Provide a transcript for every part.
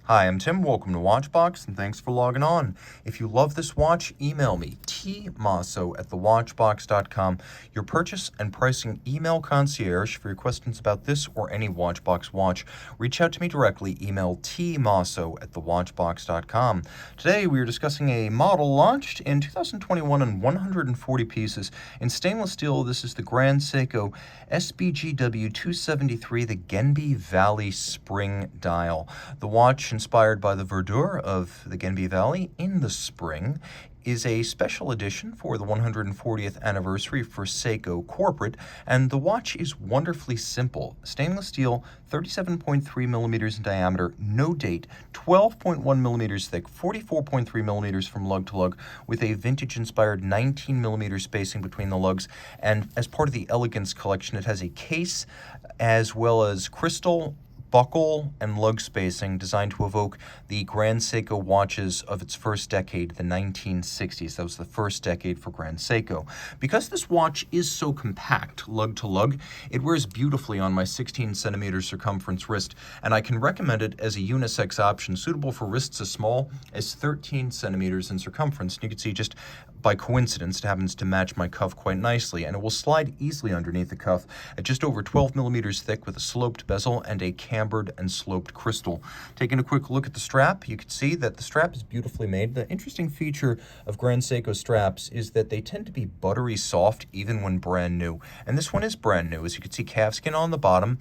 Hi, I'm Tim. Welcome to Watchbox, and thanks for logging on. If you love this watch, email me, tmosso@thewatchbox.com, your purchase and pricing email concierge for your questions about this or any Watchbox watch. Reach out to me directly, email tmosso@thewatchbox.com. Today, we are discussing a model launched in 2021 in 140 pieces. In stainless steel, this is the Grand Seiko SBGW273, the Genbi Valley spring dial. The watch, inspired by the verdure of the Genbi Valley in the spring, is a special edition for the 140th anniversary for Seiko Corporate, and the watch is wonderfully simple. Stainless steel, 37.3 millimeters in diameter, no date, 12.1 millimeters thick, 44.3 millimeters from lug to lug, with a vintage-inspired 19 millimeter spacing between the lugs. And as part of the Elegance collection, it has a case as well as crystal, buckle, and lug spacing designed to evoke the Grand Seiko watches of its first decade, the 1960s. That was the first decade for Grand Seiko. Because this watch is so compact, lug to lug, it wears beautifully on my 16 centimeter circumference wrist, and I can recommend it as a unisex option suitable for wrists as small as 13 centimeters in circumference. And you can see, just by coincidence, it happens to match my cuff quite nicely, and it will slide easily underneath the cuff at just over 12 millimeters thick with a sloped bezel and a cambered and sloped crystal. Taking a quick look at the strap, you can see that the strap is beautifully made. The interesting feature of Grand Seiko straps is that they tend to be buttery soft even when brand new, and this one is brand new. As you can see, calfskin on the bottom,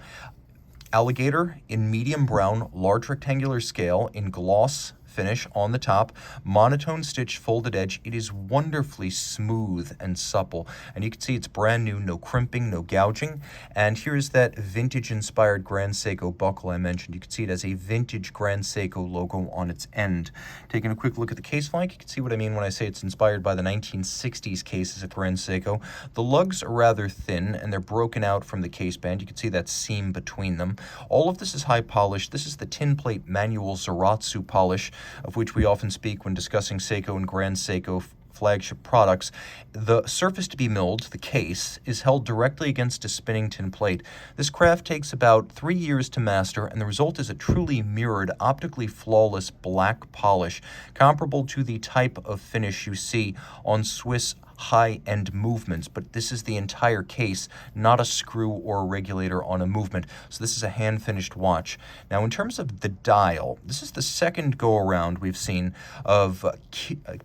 alligator in medium brown, large rectangular scale in gloss finish on the top, monotone stitch folded edge. It is wonderfully smooth and supple, and you can see it's brand new, no crimping, no gouging. And here's that vintage inspired Grand Seiko buckle I mentioned. You can see it has a vintage Grand Seiko logo on its end. Taking a quick look at the case flank, you can see what I mean when I say it's inspired by the 1960s cases at Grand Seiko. The lugs are rather thin and they're broken out from the case band. You can see that seam between them. All of this is high polished. This is the tin plate manual Zaratsu polish, of which we often speak when discussing Seiko and Grand Seiko flagship products. The surface to be milled, the case, is held directly against a spinning tin plate. This craft takes about 3 years to master, and the result is a truly mirrored, optically flawless black polish, comparable to the type of finish you see on Swiss high-end movements, but this is the entire case, not a screw or a regulator on a movement. So this is a hand-finished watch. Now, in terms of the dial, this is the second go-around we've seen of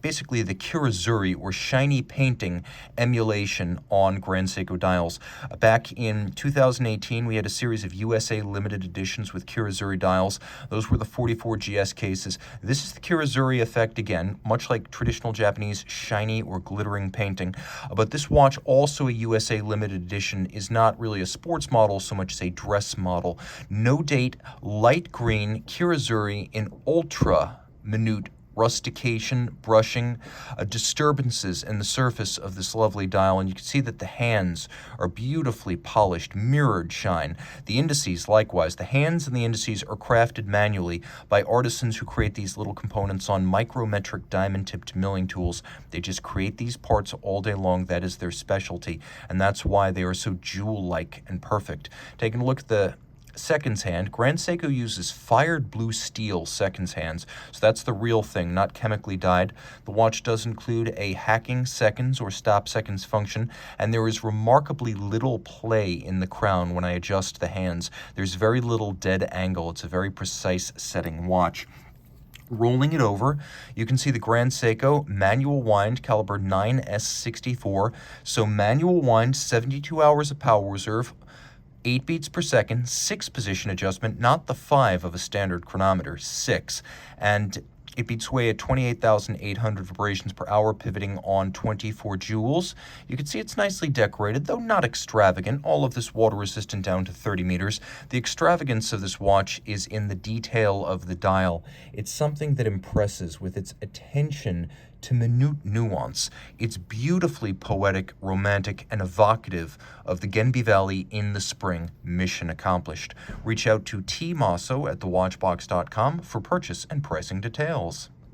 basically the Kirazuri or shiny painting emulation on Grand Seiko dials. Back in 2018, we had a series of USA limited editions with Kirazuri dials. Those were the 44 GS cases. This is the Kirazuri effect again, much like traditional Japanese shiny or glittering painting. But this watch, also a USA limited edition, is not really a sports model so much as a dress model. No date, light green, Kirazuri in ultra minute rustication, brushing, disturbances in the surface of this lovely dial, and you can see that the hands are beautifully polished, mirrored shine. The indices, likewise, the hands and the indices are crafted manually by artisans who create these little components on micrometric diamond-tipped milling tools. They just create these parts all day long. That is their specialty, and that's why they are so jewel-like and perfect. Taking a look at the seconds hand, Grand Seiko uses fired blue steel seconds hands, so that's the real thing, not chemically dyed. The watch does include a hacking seconds or stop seconds function, and there is remarkably little play in the crown when I adjust the hands. There's very little dead angle. It's a very precise setting watch. Rolling it over, you can see the Grand Seiko manual wind caliber 9S64. So manual wind, 72 hours of power reserve, 8 beats per second, 6 position adjustment, not the 5 of a standard chronometer, 6. And it beats away at 28,800 vibrations per hour, pivoting on 24 joules. You can see it's nicely decorated, though not extravagant. All of this water resistant down to 30 meters. The extravagance of this watch is in the detail of the dial. It's something that impresses with its attention to minute nuance. It's beautifully poetic, romantic, and evocative of the Genbi Valley in the spring. Mission accomplished. Reach out to tmosso@thewatchbox.com for purchase and pricing details.